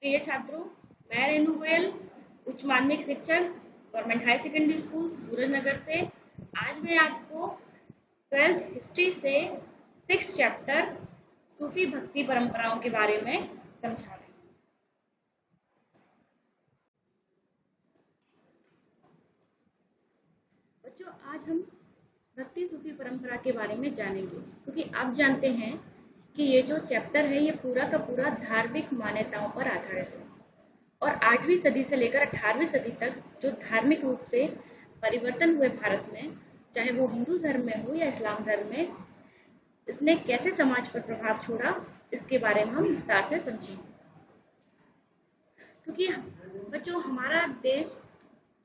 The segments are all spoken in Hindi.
प्रिय छात्रों, मैं रेणु गोयल, उच्च माध्यमिक शिक्षक, government high secondary school Surajnagar से आज मैं आपको 12th हिस्ट्री से 6th चैप्टर सूफी भक्ति परंपराओं के बारे में समझा रही हूँ। बच्चों, आज हम भक्ति सूफी परंपरा के बारे में जानेंगे, क्योंकि आप जानते हैं कि ये जो चैप्टर है ये पूरा का पूरा धार्मिक मान्यताओं पर आधारित है और 8वीं सदी से लेकर 18वीं सदी तक जो धार्मिक रूप से परिवर्तन हुए भारत में, चाहे वो हिंदू धर्म में हो या इस्लाम धर्म में, इसने कैसे समाज पर प्रभाव छोड़ा, इसके बारे में हम विस्तार से समझेंगे। क्योंकि बच्चों, हमारा देश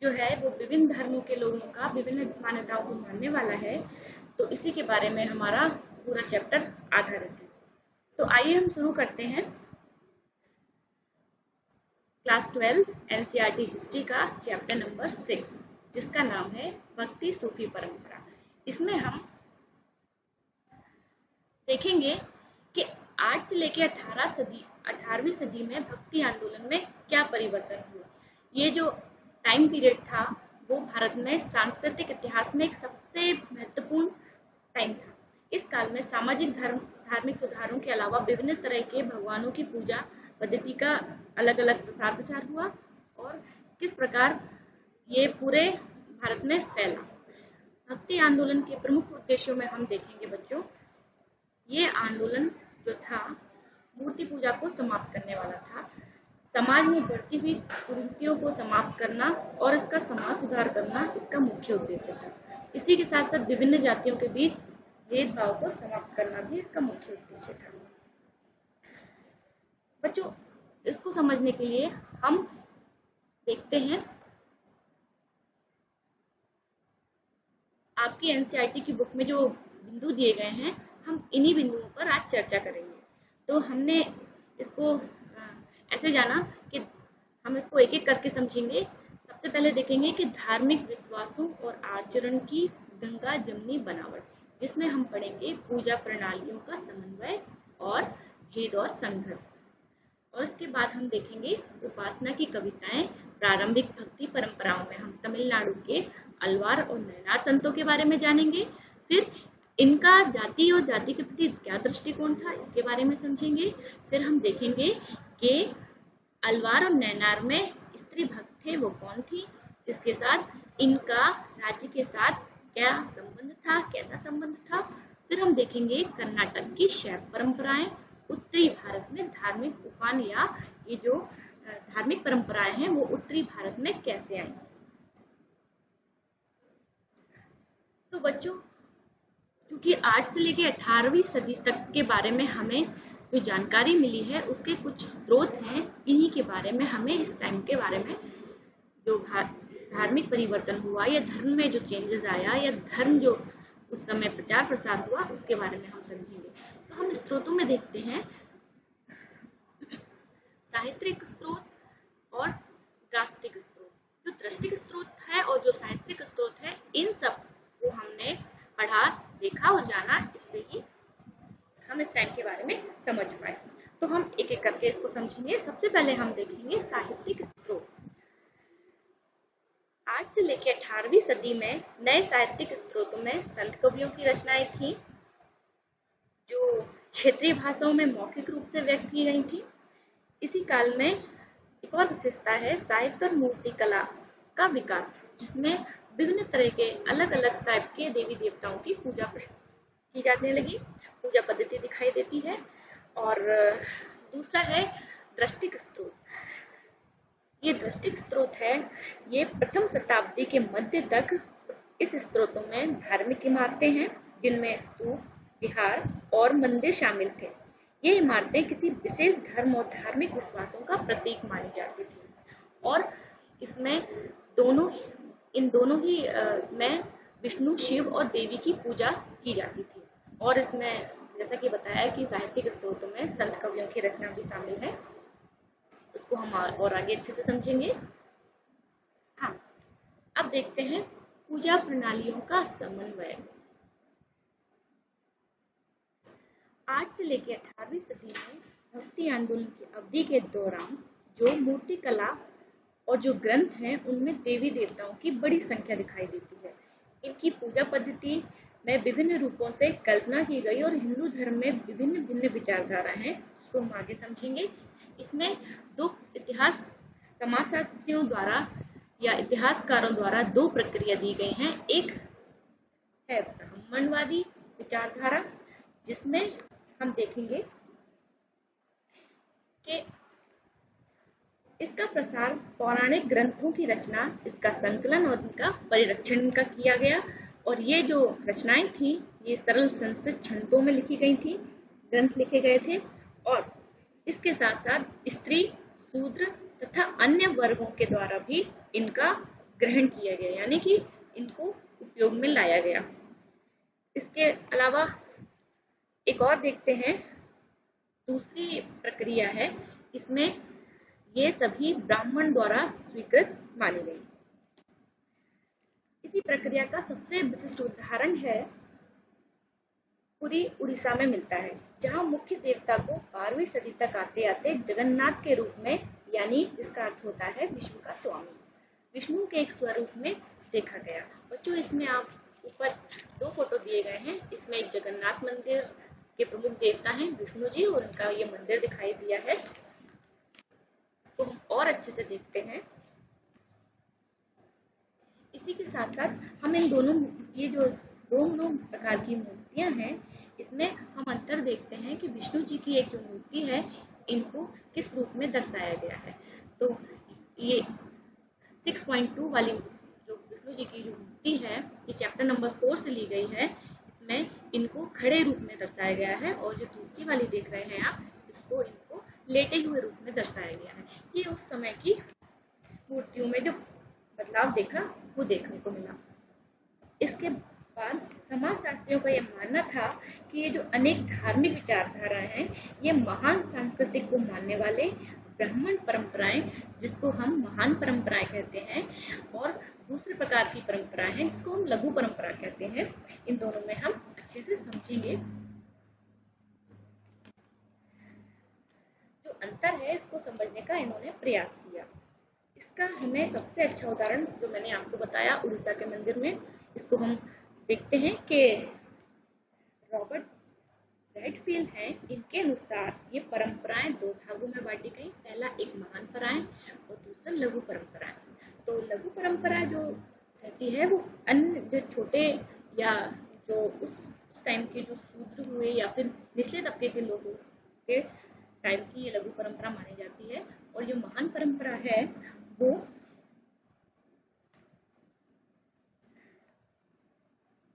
जो है वो विभिन्न धर्मों के लोगों का विभिन्न मान्यताओं को मानने वाला है, तो इसी के बारे में हमारा पूरा चैप्टर आधारित है। तो आइए हम शुरू करते हैं क्लास 12 एनसीईआरटी हिस्ट्री का चैप्टर नंबर 6, जिसका नाम है भक्ति सूफी परंपरा। इसमें हम देखेंगे कि 8 से लेकर 18वीं सदी में भक्ति आंदोलन में क्या परिवर्तन हुआ। ये जो टाइम पीरियड था वो भारत में सांस्कृतिक इतिहास में एक सबसे महत्वपूर्ण टाइम था। इस काल में सामाजिक धार्मिक सुधारों के अलावा विभिन्न तरह के भगवानों की पूजा पद्धति का अलग अलग प्रसार प्रचार हुआ और किस प्रकार ये पूरे भारत में फैला। भक्ति आंदोलन के प्रमुख उद्देश्यों में हम देखेंगे बच्चों, ये आंदोलन जो था मूर्ति पूजा को समाप्त करने वाला था, समाज में बढ़ती हुई कुरीतियों को समाप्त करना और इसका समाज सुधार करना इसका मुख्य उद्देश्य था। इसी के साथ साथ विभिन्न जातियों के बीच भेदभाव को समाप्त करना भी इसका मुख्य उद्देश्य था। बच्चों, इसको समझने के लिए हम देखते हैं आपकी एनसीईआरटी की बुक में जो बिंदु दिए गए हैं, हम इन्हीं बिंदुओं पर आज चर्चा करेंगे। तो हमने इसको ऐसे जाना कि हम इसको एक एक करके समझेंगे। सबसे पहले देखेंगे कि धार्मिक विश्वासों और आचरण की गंगा जमनी बनावट, जिसमें हम पढ़ेंगे पूजा प्रणालियों का समन्वय और भेद और संघर्ष। और इसके बाद हम देखेंगे उपासना की कविताएं। प्रारंभिक भक्ति परंपराओं में हम तमिलनाडु के अलवार और नयनार संतों के बारे में जानेंगे। फिर इनका जाति और जाति के प्रति क्या दृष्टिकोण था, इसके बारे में समझेंगे। फिर हम देखेंगे कि अलवार और नयनार में स्त्री भक्त थे वो कौन थी, इसके साथ इनका राज्य के साथ क्या संबंध था, कैसा संबंध था। फिर हम देखेंगे कर्नाटक की शैव परंपराएं, उत्तरी भारत में धार्मिक उफान या ये जो धार्मिक परंपराएं हैं वो उत्तरी भारत में कैसे आई। तो बच्चों, क्योंकि 8 से लेकर 18वीं सदी तक के बारे में हमें जो जानकारी मिली है उसके कुछ स्रोत हैं, इन्हीं के बारे में हमें इस टाइम के बारे में जो धार्मिक परिवर्तन हुआ या धर्म में जो चेंजेस आया या धर्म जो उस समय प्रचार प्रसार हुआ उसके बारे में हम समझेंगे। तो हम स्रोतों में देखते हैं साहित्यिक स्रोत और दार्शनिक स्रोत। जो दृष्टिक स्रोत है और जो साहित्यिक स्रोत है, इन सब को हमने पढ़ा, देखा और जाना, इससे ही हम इस टाइम के बारे में समझ पाए। तो हम एक एक करके इसको समझेंगे। सबसे पहले हम देखेंगे साहित्यिक स्रोत। 8 से लेकर 18वीं सदी में नए साहित्यिक स्रोतों में संत कवियों की रचनाएं थी जो क्षेत्रीय भाषाओं में मौखिक रूप से व्यक्त की गई थी। इसी काल में एक और विशेषता है साहित्य और मूर्ति कला का विकास, जिसमें विभिन्न तरह के अलग अलग टाइप के देवी देवताओं की पूजा की जाने लगी, पूजा पद्धति दिखाई देती है। और दूसरा है दृष्टिक स्रोत। ये दृष्टिक स्रोत है, ये प्रथम शताब्दी के मध्य तक इस स्रोतों में धार्मिक इमारतें हैं जिनमें स्तूप, विहार और मंदिर शामिल थे। ये इमारतें किसी विशेष धर्म और धार्मिक विश्वासों का प्रतीक मानी जाती थी और इसमें इन दोनों ही में विष्णु, शिव और देवी की पूजा की जाती थी। और इसमें जैसा कि बताया कि साहित्यिक स्रोतों में संत कवियों की रचना भी शामिल है, उसको हम और आगे अच्छे से समझेंगे। हाँ, अब देखते हैं पूजा प्रणालियों का समन्वय। 8 से लेकर 18वीं सदी में भक्ति आंदोलन की अवधि के दौरान जो मूर्ति कला और जो ग्रंथ हैं उनमें देवी देवताओं की बड़ी संख्या दिखाई देती है। इनकी पूजा पद्धति में विभिन्न रूपों से कल्पना की गई और हिंदू धर्म में विभिन्न भिन्न विचारधारा हैं, जिसको हम आगे समझेंगे। इसमें दो इतिहास समाजशास्त्रियों द्वारा या इतिहासकारों द्वारा दो प्रक्रिया दी गई हैं। एक है ब्राह्मणवादी विचारधारा, जिसमें हम देखेंगे कि इसका प्रसार पौराणिक ग्रंथों की रचना, इसका संकलन और इनका परिरक्षण इनका किया गया। और ये जो रचनाएं थी ये सरल संस्कृत छंदों में लिखी गई थी, ग्रंथ लिखे गए थे। और इसके साथ साथ स्त्री, शूद्र तथा अन्य वर्गों के द्वारा भी इनका ग्रहण किया गया, यानी कि इनको उपयोग में लाया गया। इसके अलावा एक और देखते हैं, दूसरी प्रक्रिया है, इसमें ये सभी ब्राह्मण द्वारा स्वीकृत मानी गई। इसी प्रक्रिया का सबसे विशिष्ट उदाहरण है पुरी उड़ीसा में मिलता है, जहां मुख्य देवता को 12वीं सदी तक आते आते जगन्नाथ के रूप में, यानी जिसका अर्थ होता है विष्णु का स्वामी, विष्णु के एक स्वरूप में देखा गया। बच्चों, इसमें आप ऊपर दो फोटो दिए गए हैं। इसमें एक जगन्नाथ मंदिर के प्रमुख देवता हैं विष्णु जी, और उनका ये मंदिर दिखाई दिया है। तो हम और अच्छे से देखते हैं। इसी के साथ साथ हम इन दोनों, ये जो दोनों प्रकार की मूर्तियां हैं, इसमें हम अंतर देखते हैं कि विष्णु जी की एक जो मूर्ति है, इनको किस रूप में दर्शाया गया है। तो ये 6.2 वाली जो विष्णु जी की जो मूर्ति है, ये चैप्टर नंबर 4 से ली गई है। इसमें इनको खड़े रूप में दर्शाया गया है, और जो दूसरी वाली देख रहे हैं आप, इसको इनको लेटे हुए रूप में दर्शाया गया है। ये उस समय की मूर्तियों में जो बदलाव देखा वो देखने को मिला। इसके बाद समाजशास्त्रियों का यह मानना था कि ये जो अनेक धार्मिक विचारधाराएं हैं, ये महान सांस्कृतिक को मानने वाले ब्राह्मण परंपराएं, जिसको हम महान परंपराएं कहते हैं, और दूसरे प्रकार की परंपराएं हैं जिसको हम लघु परंपरा कहते हैं। इन दोनों में हम अच्छे से समझेंगे। जो अंतर है इसको समझने का इन्होंने प्रयास किया। इसका हमें सबसे अच्छा उदाहरण जो मैंने आपको बताया उड़ीसा के मंदिर में, इसको हम देखते हैं कि रॉबर्ट रेडफील्ड हैं। इनके अनुसार ये परंपराएं दो भागों में बांटी गई। पहला एक महान परंपराएं और दूसरा लघु परंपराएं। तो लघु परंपरा जो कहती है वो अन्य जो छोटे या जो उस टाइम के जो शूद्र हुए या फिर निचले तबके के लोगों के टाइम की ये लघु परंपरा मानी जाती है। और जो महान परंपरा है वो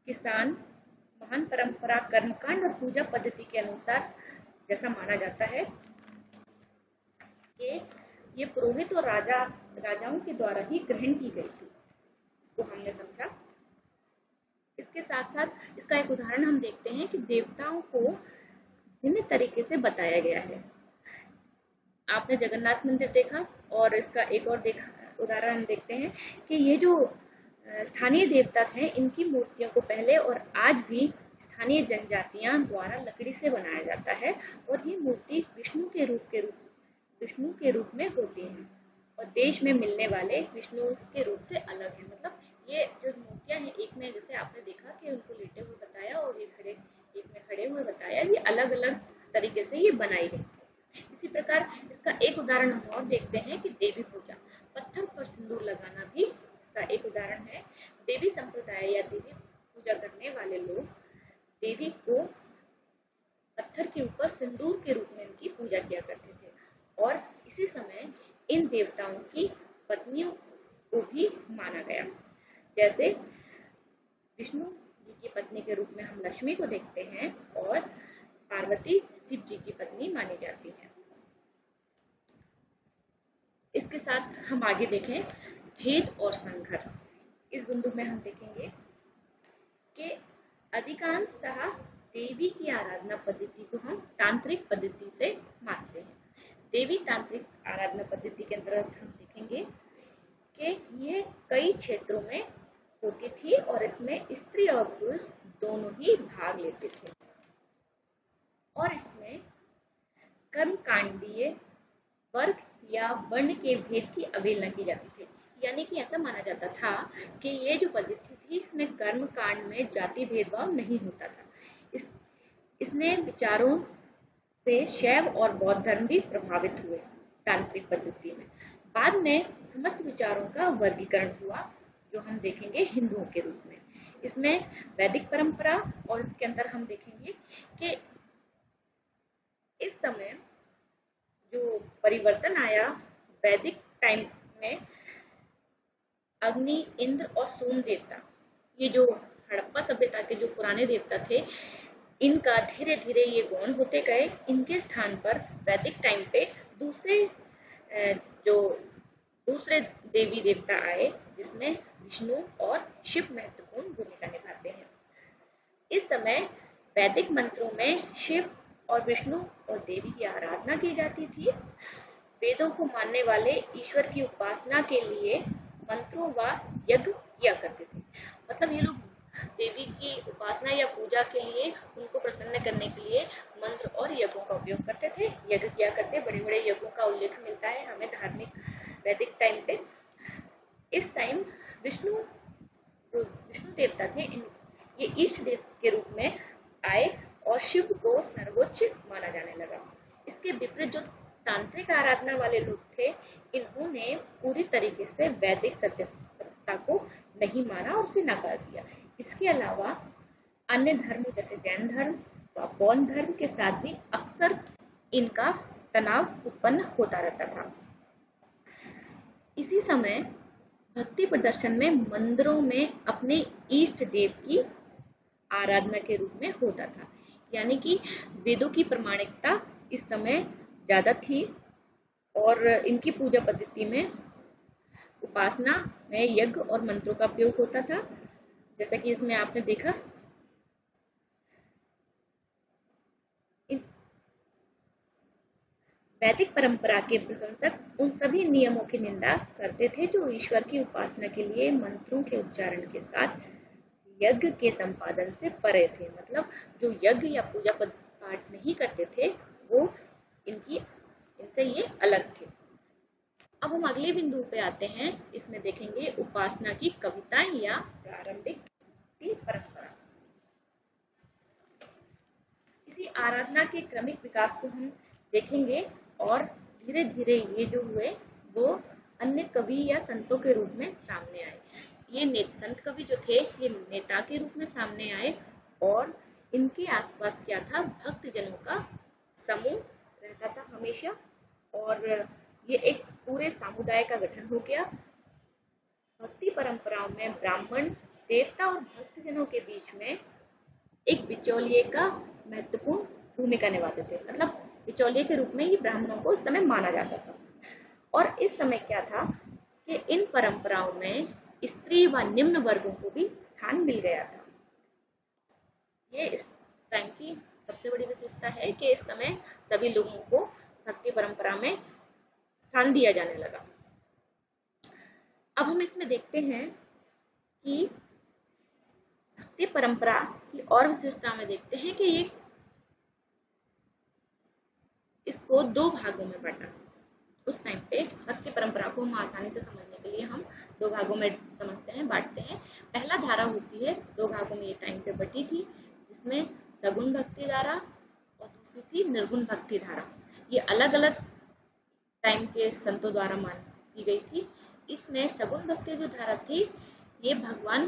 किसान महान परंपरा कर्मकांड और पूजा पद्धति के अनुसार जैसा माना जाता है कि ये पुरोहित और राजाओं के द्वारा ही ग्रहण की गई थी। इसको हमने समझा। इसके साथ साथ इसका एक उदाहरण हम देखते हैं कि देवताओं को भिन्न तरीके से बताया गया है। आपने जगन्नाथ मंदिर देखा, और इसका एक और उदाहरण हम देखते हैं कि ये जो स्थानीय देवता थे, इनकी मूर्तियों को पहले और आज भी स्थानीय जनजातियां द्वारा लकड़ी से बनाया जाता है, और ये मूर्ति विष्णु के रूप में होती है, और देश में मिलने वाले विष्णु के रूप से अलग है। मतलब ये जो मूर्तियां हैं, एक में जैसे आपने देखा कि उनको लेटे हुए बताया और एक में खड़े हुए बताया, ये अलग अलग तरीके से ये बनाई गई थी। इसी प्रकार इसका एक उदाहरण हम और देखते हैं कि देवी पूजा, पत्थर पर सिंदूर लगाना भी इसका एक उदाहरण है। देवी संप्रदाय या देवी पूजा करने वाले लोग देवी को पत्थर के ऊपर सिंदूर के रूप में इनकी पूजा किया करते थे, और इसी समय इन देवताओं की पत्नियों को भी माना गया। जैसे विष्णु जी की पत्नी के रूप में हम लक्ष्मी को देखते हैं, और पार्वती शिव जी की पत्नी मानी जाती है। इसके साथ हम आगे देखें भेद और संघर्ष। इस बिंदु में हम देखेंगे कि अधिकांशतः देवी की आराधना पद्धति को हम तांत्रिक पद्धति से मानते हैं। देवी तांत्रिक आराधना पद्धति के अंतर्गत हम देखेंगे कि यह कई क्षेत्रों में होती थी, और इसमें स्त्री और पुरुष दोनों ही भाग लेते थे, और इसमें कर्मकांडीय वर्ग या वर्ण के भेद की अवहेलना की जाती थी। यानी कि ऐसा माना जाता था कि ये जो पद्धति थी इसमें कर्म कांड में जाति भेदभाव नहीं होता था। इसने विचारों से शैव और बौद्ध धर्म भी प्रभावित हुए तांत्रिक पद्धति में। बाद में समस्त विचारों का वर्गीकरण हुआ जो हम देखेंगे हिंदुओं के रूप में। इसमें वैदिक परंपरा और इसके अंदर हम देखेंगे कि इस समय जो परिवर्तन आया वैदिक टाइम में अग्नि, इंद्र और सोम देवता, ये जो हड़प्पा सभ्यता के जो पुराने देवता थे, इनका धीरे धीरे ये गौण होते गए। इनके स्थान पर वैदिक टाइम पे दूसरे जो दूसरे देवी देवता आए जिसमें विष्णु और शिव महत्वपूर्ण भूमिका निभाते हैं। इस समय वैदिक मंत्रों में शिव और विष्णु और देवी की आराधना की जाती थी। वेदों को मानने वाले ईश्वर की उपासना के लिए मंत्रों व यज्ञ किया करते थे। मतलब ये लोग देवी की उपासना या पूजा के लिए उनको प्रसन्न करने के लिए मंत्र और यज्ञों का उपयोग करते थे, यज्ञ किया करते। बड़े बड़े यज्ञों का उल्लेख मिलता है हमें धार्मिक वैदिक टाइम पे। इस टाइम विष्णु जो विष्णु देवता थे ये इष्ट देव के रूप में आए और शिव को सर्वोच्च माना जाने लगा। इसके विपरीत जो तांत्रिक आराधना वाले लोग थे इन्होंने पूरी तरीके से वैदिक सत्यता को नहीं माना और उसे नकार दिया। इसके अलावा अन्य धर्म जैसे जैन धर्म व बौद्ध धर्म के साथ भी अक्सर इनका तनाव उत्पन्न होता रहता था। इसी समय भक्ति प्रदर्शन में मंदिरों में अपने इष्ट देव की आराधना के रूप में होता था। यानी कि वेदों की प्रामाणिकता इस समय ज्यादा थी और इनकी पूजा पद्धति में उपासना में यज्ञ और मंत्रों का उपयोग होता था। जैसा कि इसमें आपने देखा वैदिक परंपरा के प्रशंसक उन सभी नियमों की निंदा करते थे जो ईश्वर की उपासना के लिए मंत्रों के उच्चारण के साथ यज्ञ के संपादन से परे थे। मतलब जो यज्ञ या पूजा पाठ नहीं करते थे वो इनसे ये अलग थे। अब हम अगले बिंदु पे आते हैं। इसमें देखेंगे उपासना की कविताएं या प्रारंभिक भक्ति परंपरा। इसी आराधना के क्रमिक विकास को हम देखेंगे और धीरे धीरे ये जो हुए वो अन्य कवि या संतों के रूप में सामने आए। ये संत कवि जो थे ये नेता के रूप में सामने आए और इनके आसपास क्या था, भक्त जनों का समूह रहता था हमेशा और ये एक पूरे समुदाय का गठन हो गया। भक्ति परंपराओं में ब्राह्मण देवता और भक्त जनों के बीच में एक बिचौलिए का महत्वपूर्ण भूमिका निभाते थे। मतलब बिचौलिए के रूप में ही ब्राह्मणों को उस समय माना जाता था। और इस समय क्या था कि इन परंपराओं में स्त्री व निम्न वर्गों को भी स्थान मिल गया था। ये इस टाइम की सबसे बड़ी विशेषता है कि इस समय सभी लोगों को भक्ति परंपरा में स्थान दिया जाने लगा। अब हम इसमें देखते हैं कि भक्ति परंपरा की और विशेषता में देखते हैं कि ये इसको दो भागों में बांटा। उस टाइम पे भक्ति परंपरा को हम आसानी से समझने के लिए हम दो भागों में समझते हैं, बांटते हैं। पहला धारा होती है, दो भागों में ये टाइम पे बटी थी, जिसमें सगुण भक्ति धारा और दूसरी थी निर्गुण भक्ति धारा। ये अलग अलग टाइम के संतों द्वारा की गई थी। इसमें सगुण भक्ति जो धारा थी ये भगवान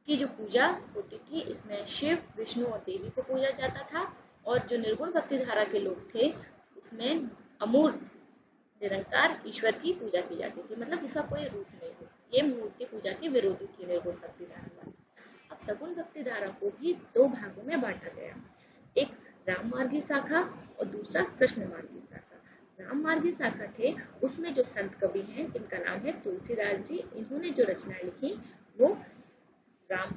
की जो पूजा होती थी इसमें शिव, विष्णु और देवी को पूजा जाता था। और जो निर्गुण भक्ति धारा के लोग थे उसमें अमूर्त निरंकार ईश्वर की पूजा की जाती थी, मतलब जिसका कोई रूप नहीं हो। ये मूर्ति पूजा की विरोधी थी निर्गुण भक्ति धारा। अब सगुण भक्ति धारा को भी दो भागों में बांटा गया, एक राम मार्गी शाखा और दूसरा कृष्ण मार्गी शाखा। राम मार्गी शाखा थे उसमें जो संत कवि हैं जिनका नाम है तुलसीदास जी, इन्होंने जो रचनाएं लिखी वो राम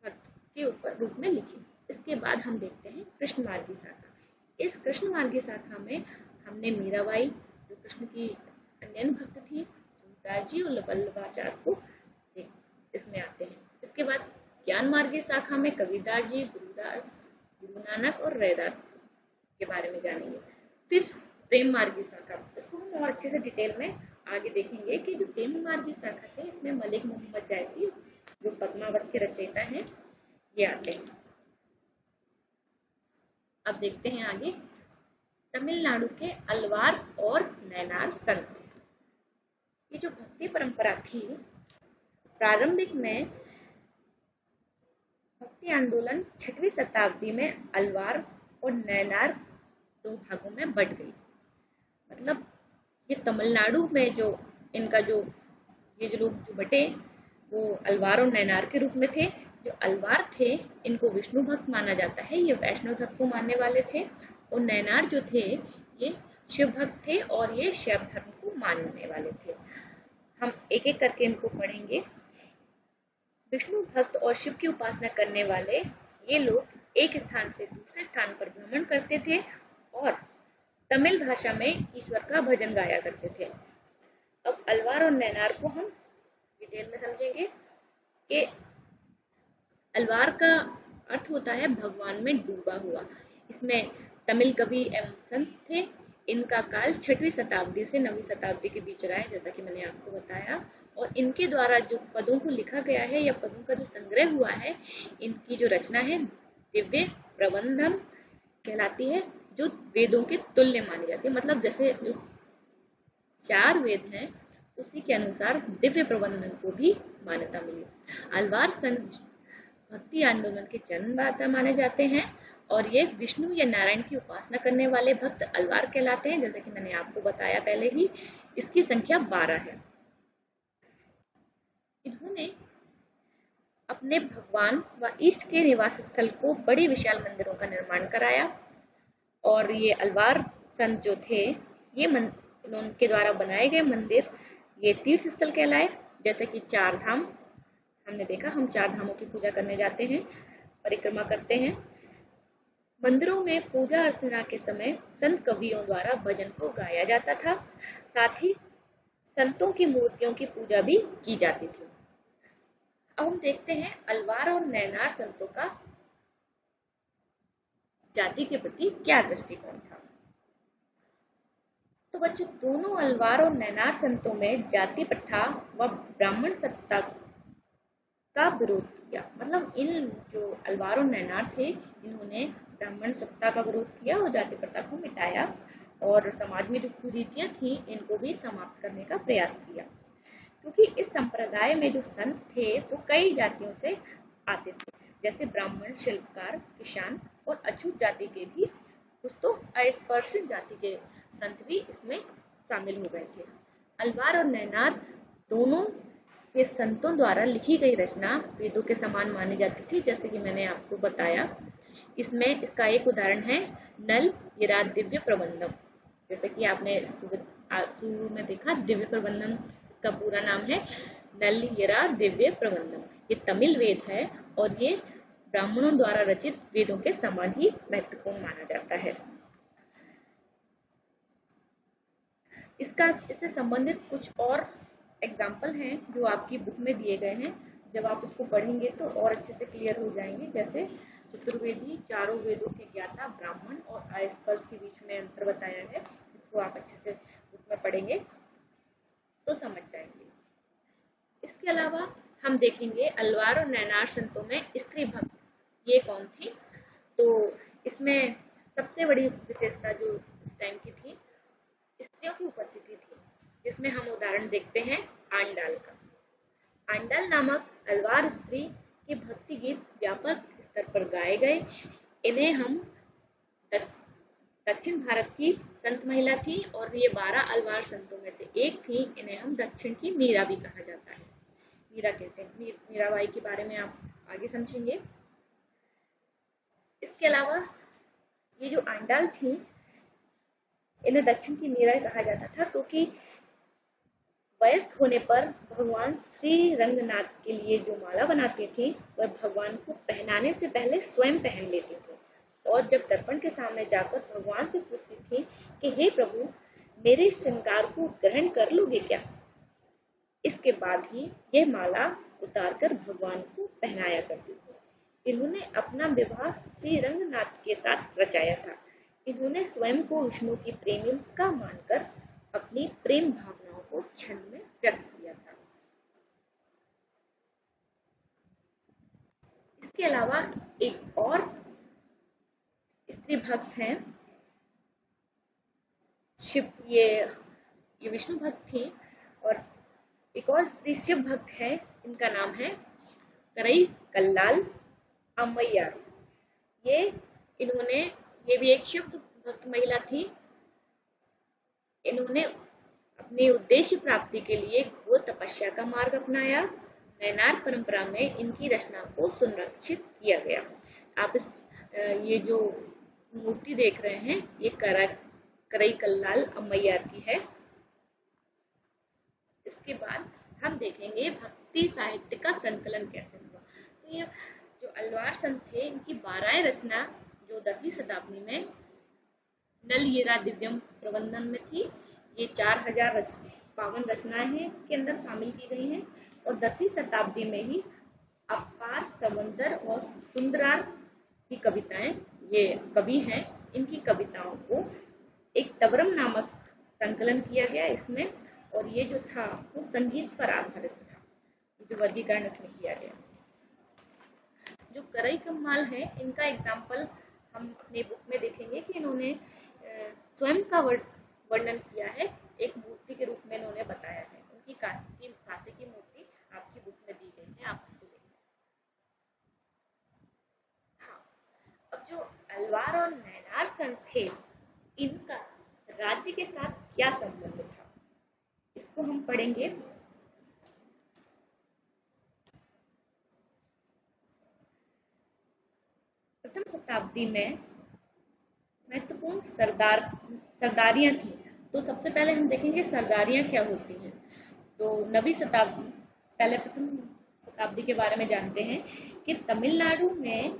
भक्त के ऊपर रूप में लिखी। इसके बाद हम देखते हैं कृष्ण मार्गी शाखा। इस कृष्ण मार्गी शाखा में हमने मीराबाई जो कृष्ण की अन्य भक्त थी, तुलसीदास जी और वल्लभाचार्य को इसमें आते हैं। इसके बाद ज्ञान मार्गी शाखा में कबीरदास जी, गुरुदास, गुरु नानक और रैदास के बारे में जानेंगे। फिर प्रेम मार्गी शाखा, इसको हम और अच्छे से डिटेल में आगे देखेंगे कि जो प्रेम मार्गी शाखा थे इसमें मलिक मोहम्मद जायसी जो पद्मावत के रचयिता हैं ये आते हैं। अब देखते हैं आगे तमिलनाडु के अलवार और नैनार संत। ये जो भक्ति परंपरा थी प्रारंभिक में भक्ति आंदोलन 6वीं शताब्दी में अलवार और नैनार दो भागों में बट गई। मतलब ये तमिलनाडु में जो इनका जो ये जो लोग जो बटे वो अलवार और नैनार के रूप में थे। जो अलवार थे इनको विष्णु भक्त माना जाता है, ये वैष्णव धर्म को मानने वाले थे, और नैनार जो थे ये शिव भक्त थे और ये शैव धर्म को मानने वाले थे। हम एक एक करके इनको पढ़ेंगे। विष्णु भक्त और शिव की उपासना करने वाले ये लोग एक स्थान से दूसरे स्थान पर भ्रमण करते थे और तमिल भाषा में ईश्वर का भजन गाया करते थे। अब अलवार और नैनार को हम डिटेल में समझेंगे कि अलवार का अर्थ होता है भगवान में डूबा हुआ। इसमें तमिल कवि एवं संत थे। इनका काल 6वीं शताब्दी से 9वीं शताब्दी के बीच रहा है, जैसा कि मैंने आपको बताया, और इनके द्वारा जो पदों को लिखा गया है या पदों का जो संग्रह हुआ है, इनकी जो रचना है दिव्य प्रबंधम कहलाती है, जो वेदों के तुल्य मानी जाती है। मतलब जैसे जो 4 वेद हैं उसी के अनुसार दिव्य प्रबंधन को भी मान्यता मिली। अलवार संत भक्ति आंदोलन के जन्मदाता माने जाते हैं और ये विष्णु या नारायण की उपासना करने वाले भक्त अलवार कहलाते हैं, जैसे कि मैंने आपको बताया पहले ही। इसकी संख्या 12 है। इन्होंने अपने भगवान व इष्ट के निवास स्थल को बड़े विशाल मंदिरों का निर्माण कराया और ये अलवार संत जो थे ये उनके द्वारा बनाए गए मंदिर ये तीर्थ स्थल कहलाए, जैसे कि 4 धाम। हमने देखा हम 4 धामों की पूजा करने जाते हैं, परिक्रमा करते हैं। मंदिरों में पूजा अर्चना के समय संत कवियों द्वारा भजन को गाया जाता था, साथ ही संतों की मूर्तियों की पूजा भी की जाती थी। अब हम देखते हैं अलवार और नैनार संतों का जाति के प्रति क्या दृष्टिकोण था। तो बच्चों दोनों अलवार और नैनार संतों में जाति प्रथा व ब्राह्मण सत्ता का विरोध किया। मतलब इन जो अलवार और नैनार थे इन्होंने ब्राह्मण सत्ता का विरोध किया और जाति प्रथा को मिटाया और समाज में जो कुरीतियां थी इनको भी समाप्त करने का प्रयास किया। क्योंकि इस संप्रदाय में जो संत थे वो कई जातियों से आते थे, जैसे ब्राह्मण, शिल्पकार, किसान और अछूत जाति के भी कुछ तो अस्पृश्य जाति के संत भी इसमें शामिल हो गए थे। अलवार और नैनार दोनों के संतों द्वारा लिखी गई रचना वेदों के समान मानी जाती थी, जैसे कि मैंने आपको बताया। इसमें इसका एक उदाहरण है नल यरा दिव्य प्रबंधम, जैसे कि आपने शुरू में देखा दिव्य प्रबंधम, इसका पूरा नाम है नल यरा दिव्य प्रबंधम। ये तमिल वेद है और ये ब्राह्मणों द्वारा रचित वेदों के समान ही महत्वपूर्ण माना जाता है। इससे संबंधित कुछ और एग्जाम्पल हैं जो आपकी बुक में दिए गए हैं। जब आप उसको पढ़ेंगे तो और अच्छे से क्लियर हो जाएंगे। जैसे चतुर्वेदी, चारों वेदों के ज्ञाता ब्राह्मण और अस्पृश्य के बीच में अंतर बताया है, इसको आप अच्छे से बुक में पढ़ेंगे तो समझ जाएंगे। इसके अलावा हम देखेंगे अलवार और नैनार संतों में स्त्री भक्त ये कौन थी। तो इसमें सबसे बड़ी विशेषता जो इस टाइम की थी स्त्रियों की उपस्थिति थी, जिसमें हम उदाहरण देखते हैं आंडाल का। आंडाल नामक अलवार स्त्री के भक्ति गीत व्यापक स्तर पर गाए गए। इन्हें हम दक्षिण भारत की संत महिला थी और ये 12 अलवार संतों में से एक थी। इन्हें हम दक्षिण की मीरा भी कहा जाता है, मीरा कहते हैं। मीराबाई के बारे में आप आगे समझेंगे। इसके अलावा ये जो आंडाल थी इन्हें दक्षिण की मीरा कहा जाता था, क्योंकि वयस्क होने पर भगवान श्री रंगनाथ के लिए जो माला बनाती थी वह भगवान को पहनाने से पहले स्वयं पहन लेती थी और जब दर्पण के सामने जाकर भगवान से पूछती थी कि हे प्रभु मेरे श्रृंगार को ग्रहण कर लोगे क्या, इसके बाद ही यह माला उतारकर भगवान को पहनाया करती थी। इन्होंने अपना विवाह श्री रंगनाथ के साथ रचाया था। इन्होंने स्वयं को विष्णु की प्रेमिका मानकर अपनी प्रेम भावनाओं को छंद में व्यक्त किया था। इसके अलावा एक और स्त्री भक्त हैं शिव, ये विष्णु भक्त थी, और एक और स्त्री शिव भक्त है, इनका नाम है करई कल्लाल अम्मैयार। ये इन्होंने ये भी एक शिव भक्त महिला थी। इन्होंने अपने उद्देश्य प्राप्ति के लिए घोर तपस्या का मार्ग अपनाया। नैनार परंपरा में इनकी रचना को संरक्षित किया गया। आप ये जो मूर्ति देख रहे हैं, ये करई कल्लाल अम्मैयार की है। इसके बाद हम देखेंगे भक्ति साहित्य का संकलन कैसे हुआ। तो ये जो अलवार संत थे, इनकी 12 रचना जो 10वीं शताब्दी में नलयेरा दिव्यम प्रबंधन में थी, ये 4000 पावन रचनाएं हैं इसके अंदर शामिल की गई हैं। और 10वीं शताब्दी में ही अपार समंदर और सुंदरार की कविताएं, ये कवि हैं, इनकी कविताओं को एक तवरम नामक संकलन किया गया इसमें, और ये जो था वो संगीत पर आधारित था, जो वर्गीकरण इसमें किया गया। जो करई कम्माल है, इनका एग्जाम्पल हम अपने बुक में देखेंगे कि इन्होंने स्वयं का वर्णन किया है, एक मूर्ति के रूप में इन्होंने बताया है। उनकी कांसे की मूर्ति आपकी बुक में दी गई है, आप उसको देखें। हाँ, अब जो अलवार और नैनार संत थे, इनका राज्य के साथ क्या संबंध था, इसको हम पढ़ेंगे। प्रथम शताब्दी में महत्वपूर्ण सरदारियां थी। तो सबसे पहले हम देखेंगे सरदारियां क्या होती हैं। तो नवीं शताब्दी, पहले प्रथम शताब्दी के बारे में जानते हैं कि तमिलनाडु में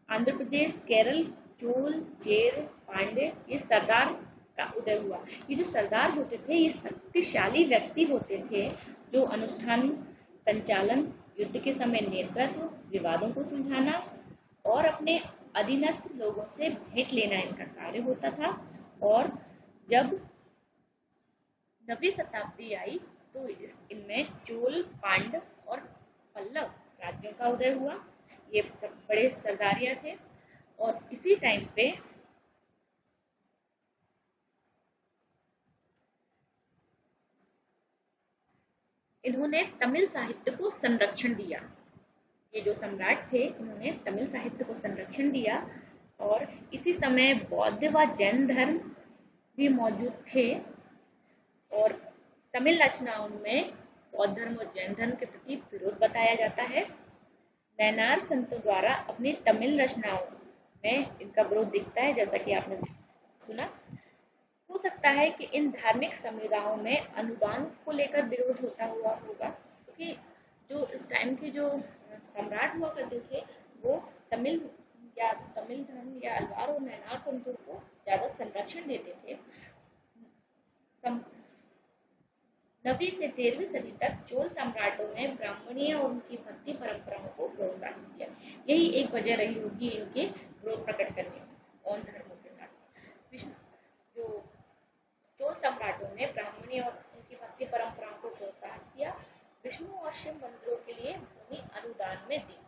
आंध्र प्रदेश, केरल, चोल, चेर, पांडे, ये सरदार का उदय हुआ। ये जो सरदार होते थे, ये शक्तिशाली व्यक्ति होते थे जो अनुष्ठान, संचालन, युद्ध के समय नेतृत्व, विवादों को सुलझाना और अपने अधीनस्थ लोगों से भेंट लेना इनका कार्य होता था। और जब नवीं शताब्दी आई तो इनमें चोल, पांड्य और पल्लव राज्यों का उदय हुआ। ये बड़े सरदारियां थे। और इसी टाइम पे इन्होंने तमिल साहित्य को संरक्षण दिया। ये जो सम्राट थे, इन्होंने तमिल साहित्य को संरक्षण दिया। और इसी समय बौद्ध व जैन धर्म भी मौजूद थे। और तमिल रचनाओं में बौद्ध धर्म और जैन धर्म के प्रति विरोध बताया जाता है। नैनार संतों द्वारा अपनी तमिल रचनाओं में इनका विरोध दिखता है, जैसा कि आपने सुना। हो सकता है कि इन धार्मिक समुदायों में अनुदान को लेकर विरोध होता हुआ होगा, क्योंकि जो इस टाइम के जो सम्राट हुआ करते थे, वो तमिल धर्म या अलवार और नैनार संतों को ज्यादा संरक्षण देते थे। 9वीं से 13वीं सदी तक चोल सम्राटों ने ब्राह्मणीय और उनकी भक्ति परंपराओं को प्रोत्साहित किया। यही एक वजह रही होगी इनके विरोध प्रकट करने की और धर्मों के साथ। विष्णु जो चोल सम्राटों ने ब्राह्मणीय और उनकी भक्ति परंपराओं को प्रोत्साहित किया, विष्णु और शिव मंदिरों के लिए भूमि अनुदान में दी।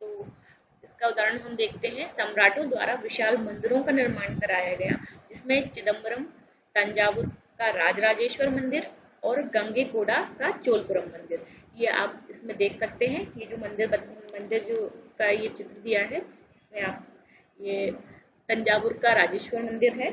तो इसका उदाहरण हम देखते हैं, सम्राटों द्वारा विशाल मंदिरों का निर्माण कराया गया, जिसमें चिदम्बरम तंजावुर का राजराजेश्वर मंदिर और गंगेकोंडा का चोलपुरम मंदिर, ये आप इसमें देख सकते हैं। ये जो मंदिर जो का ये चित्र दिया है, इसमें आप ये तंजावुर का राजेश्वर मंदिर है,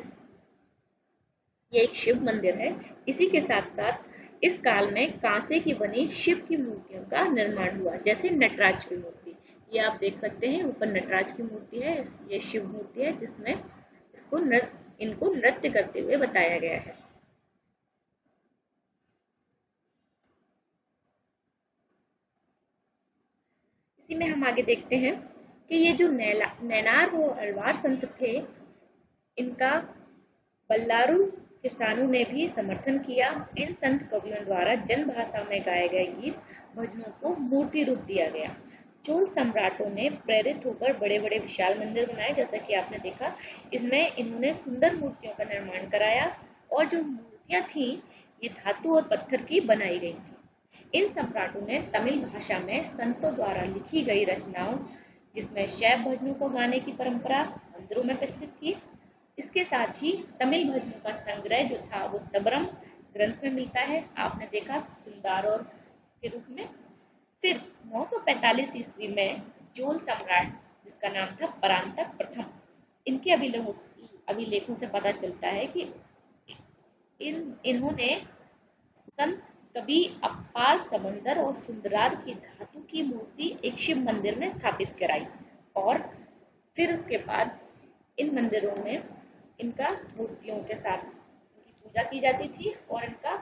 ये एक शिव मंदिर है। इसी के साथ साथ इस काल में कांसे की बनी शिव की मूर्तियों का निर्माण हुआ, जैसे नटराज की मूर्ति, ये आप देख सकते हैं। ऊपर नटराज की मूर्ति है, ये शिव मूर्ति है, जिसमें इनको नृत्य करते हुए बताया गया है। इसी में हम आगे देखते हैं कि ये जो नैनार व अलवार संत थे, इनका बल्लारू किसानों ने भी समर्थन किया। इन संत कवियों द्वारा जन भाषा में गाए गए गीत, भजनों को मूर्ति रूप दिया गया। चोल सम्राटों ने प्रेरित होकर बड़े बड़े विशाल मंदिर बनाए, जैसा कि आपने देखा। इसमें इन्होंने सुंदर मूर्तियों का निर्माण कराया और जो मूर्तियां थी ये धातु और पत्थर की बनाई गई थी। इन सम्राटों ने तमिल भाषा में संतों द्वारा लिखी गई रचनाओं, जिसमें शैव भजनों को गाने की परंपरा मंदिरों में प्रचलित थी। इसके साथ ही तमिल भजनों का संग्रह जो था वो तबरम ग्रंथ में मिलता है, आपने देखा सुंदर और के रूप में। फिर 945 ईस्वी में चोल सम्राट, जिसका नाम था परांतक प्रथम, इनके अभिलेखों से पता चलता है कि इन्होंने संत कवि अप्पाल समंदर और सुंदरार की धातु की मूर्ति एक शिव मंदिर में स्थापित कराई, और फिर उसके बाद इन मंदिरों में इनका मूर्तियों के साथ इनकी पूजा की जाती थी और इनका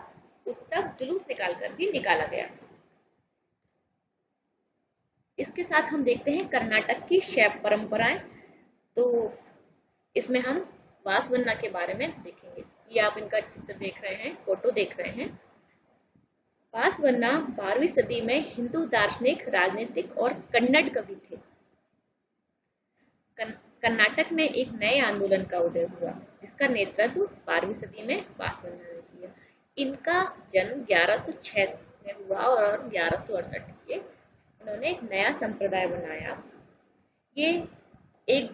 उत्सव जुलूस निकालकर भी निकाला गया। इसके साथ हम देखते हैं कर्नाटक की शैव परंपराएं। तो इसमें हम वासवन्ना के बारे में देखेंगे। ये आप इनका चित्र देख रहे हैं, फोटो देख रहे हैं। वासवन्ना 12वीं सदी में हिंदू दार्शनिक, राजनीतिक और कन्नड़ कवि थे। कर्नाटक में एक नए आंदोलन का उदय हुआ, जिसका नेतृत्व 12वीं सदी में वासवन्ना ने किया। इनका जन्म 1106 में हुआ और 1168 के उन्होंने एक नया संप्रदाय बनाया। ये एक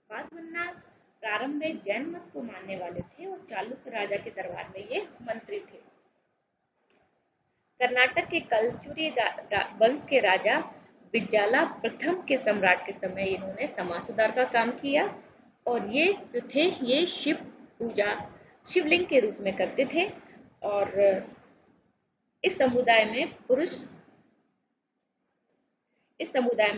वासवन्ना प्रारंभ में जैन मत को मानने वाले थे और चालुक्य राजा के दरबार में ये मंत्री थे। कर्नाटक के कलचुरी वंश के राजा बिज्जाला प्रथम के सम्राट के समय इन्होंने समाज सुधार का काम किया, और ये जो थे ये शिव पूजा शिवलिंग के रूप में करते थे। और इस समुदाय में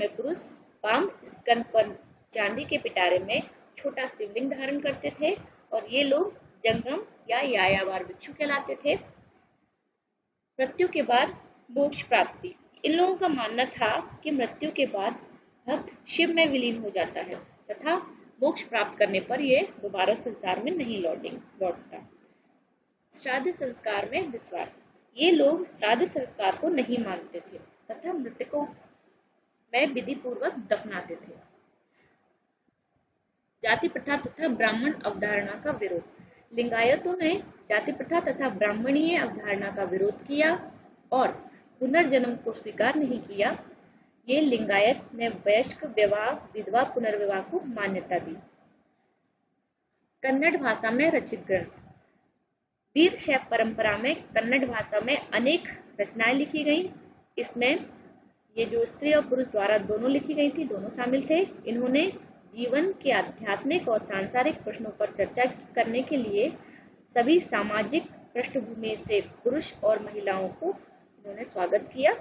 पुरुष पाम स्कंद पर चांदी के पिटारे में छोटा शिवलिंग धारण करते थे, और ये लोग जंगम या यायावर भिक्षु कहलाते थे। मृत्यु के बाद मोक्ष प्राप्ति। इन लोगों का मानना था कि मृत्यु के बाद भक्त शिव में विलीन हो जाता है तथा मोक्ष प्राप्त करने पर ये दोबारा संसार में नहीं लौटता। श्राद्ध संस्कार में विश्वास। ये लोग श्राद्ध संस्कार को नहीं मानते थे तथा मृतकों में विधि पूर्वक दफनाते थे। जाति प्रथा तथा ब्राह्मण अवधारणा का विरोध। लिंगायतों ने जाति प्रथा तथा ब्राह्मणीय अवधारणा का विरोध किया और पुनर्जन्म को स्वीकार नहीं किया। ये लिंगायत ने वयस्क विवाह, विधवा पुनर्विवाह को मान्यता दी। कन्नड़ भाषा में रचित ग्रंथ। वीर शैव परंपरा में कन्नड़ भाषा में अनेक रचनाएं लिखी गई। इसमें ये जो स्त्री और पुरुष द्वारा दोनों लिखी गई थी, दोनों शामिल थे। इन्होंने जीवन के आध्यात्मिक और सांसारिक प्रश्नों पर चर्चा करने के लिए सभी सामाजिक पृष्ठभूमि से पुरुष और महिलाओं को इन्होंने स्वागत किया।